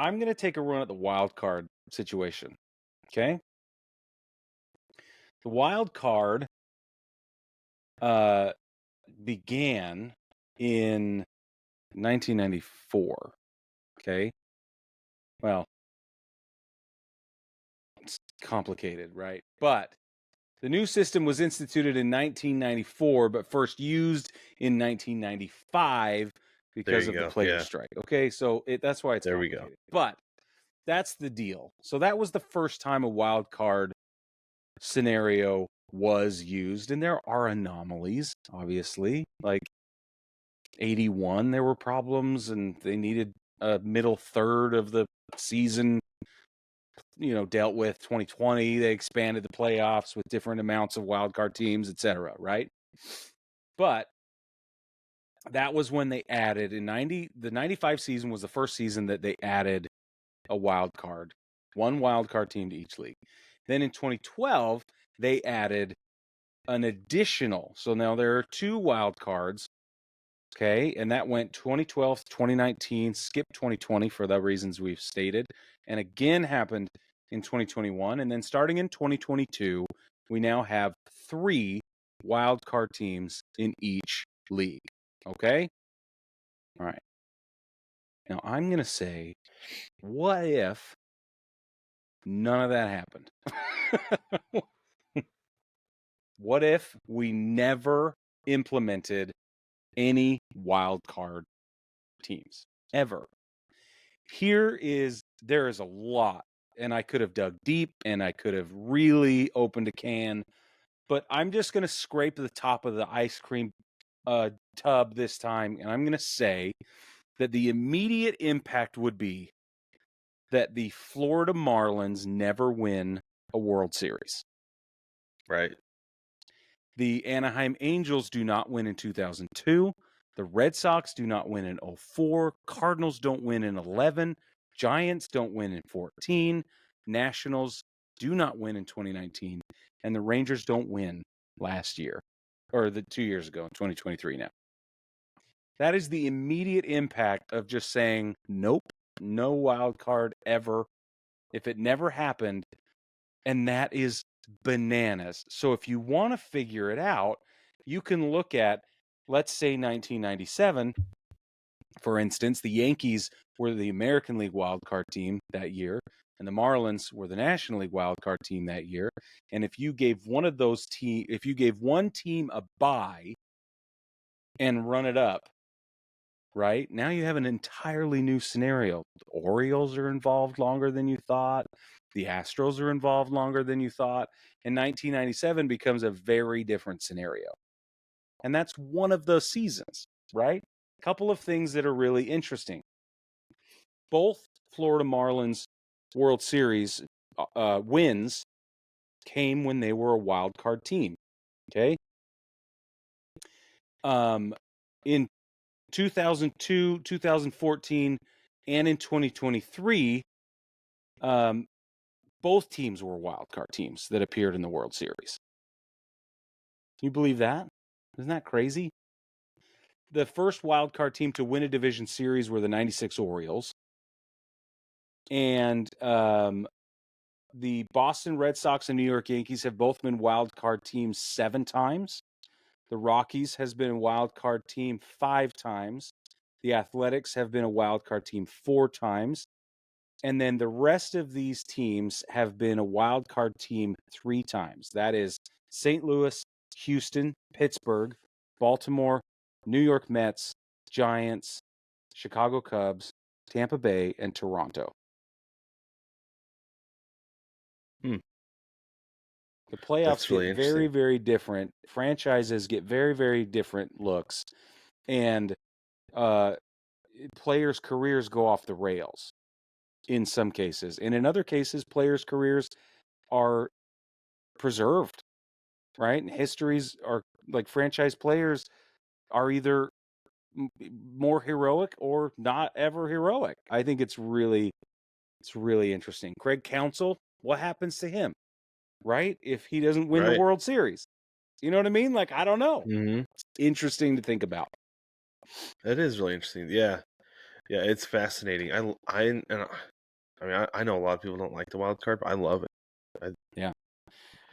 I'm going to take a run at the wild card situation. Okay. The wild card began in 1994. Okay. Well, it's complicated, right? But the new system was instituted in 1994, but first used in 1995 because of the players' strike. Okay, so that's why it's complicated. But that's the deal. So that was the first time a wild card scenario was used, and there are anomalies, obviously. Like 81, there were problems, and they needed a middle third of the season dealt with. 2020, they expanded the playoffs with different amounts of wildcard teams, etc., right? But that was when they added the 95 season was the first season that they added a wild card, one wild card team to each league. Then in 2012, they added an additional. So now there are 2 wild cards. Okay, and that went 2012 to 2019, skip 2020 for the reasons we've stated, and again happened in 2021. And then starting in 2022, we now have 3 wild card teams in each league. Okay? All right. Now I'm going to say, what if none of that happened? What if we never implemented any wild card teams ever? There is a lot, and I could have dug deep and I could have really opened a can, but I'm just going to scrape the top of the ice cream tub this time, and I'm going to say that the immediate impact would be that the Florida Marlins never win a World Series. Right. The Anaheim Angels do not win in 2002. The Red Sox do not win in 04. Cardinals don't win in 11. Giants don't win in 14. Nationals do not win in 2019. And the Rangers don't win last year, or the 2 years ago in 2023 now. That is the immediate impact of just saying, nope, no wild card ever. If it never happened, and that is bananas. So if you want to figure it out, you can look at, let's say 1997, for instance. The Yankees were the American League wildcard team that year, and the Marlins were the National League wildcard team that year. And if you gave one team a bye and run it up, right, now you have an entirely new scenario. The Orioles are involved longer than you thought. The Astros are involved longer than you thought. And 1997 becomes a very different scenario. And that's one of those seasons, right? A couple of things that are really interesting. Both Florida Marlins World Series wins came when they were a wild card team. Okay. In 2002, 2014, and in 2023, both teams were wild card teams that appeared in the World Series. Can you believe that? Isn't that crazy? The first wild card team to win a division series were the 96 Orioles. And the Boston Red Sox and New York Yankees have both been wild card teams 7 times. The Rockies has been a wild card team 5 times. The Athletics have been a wild card team 4 times. And then the rest of these teams have been a wild card team 3 times. That is St. Louis, Houston, Pittsburgh, Baltimore, New York Mets, Giants, Chicago Cubs, Tampa Bay, and Toronto. The playoffs get very, very different. Franchises get very, very different looks. And players' careers go off the rails in some cases. And in other cases, players' careers are preserved, right? And histories are like franchise players are either more heroic or not ever heroic. I think it's really interesting. Craig Counsell, what happens to him, right? If he doesn't win the World Series, you know what I mean? Like, I don't know. Mm-hmm. It's interesting to think about. It is really interesting. Yeah. Yeah, it's fascinating. I mean, I know a lot of people don't like the wild card, but I love it. Yeah.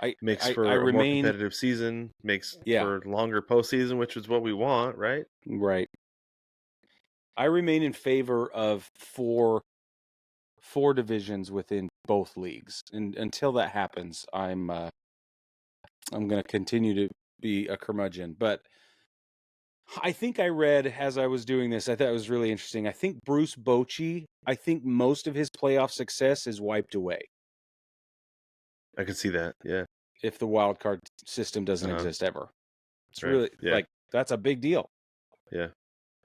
I Makes I for a more remain competitive season, makes yeah, for longer postseason, which is what we want, right? right. I remain in favor of four divisions within both leagues. And until that happens, I'm going to continue to be a curmudgeon. But I think I read as I was doing this, I thought it was really interesting. I think Bruce Bochy, I think most of his playoff success is wiped away I can see that. Yeah. if the wild card system doesn't Uh-huh. exist ever. It's Right. really Yeah. like that's a big deal. Yeah.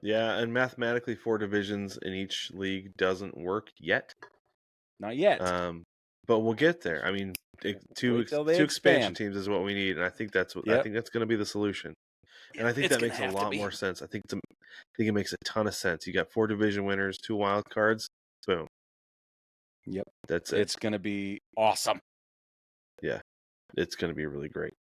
Yeah. And mathematically, 4 divisions in each league doesn't work yet. Not yet. But we'll get there. I mean, Wait till they two expansion expand. teams is what we need, and I think that's Yep. going to be the solution. And I think It's that going to makes a have to lot be. more sense. I think it makes a ton of sense. You got 4 division winners, 2 wild cards. Boom. Yep. That's it. It's going to be awesome. Yeah. It's going to be really great.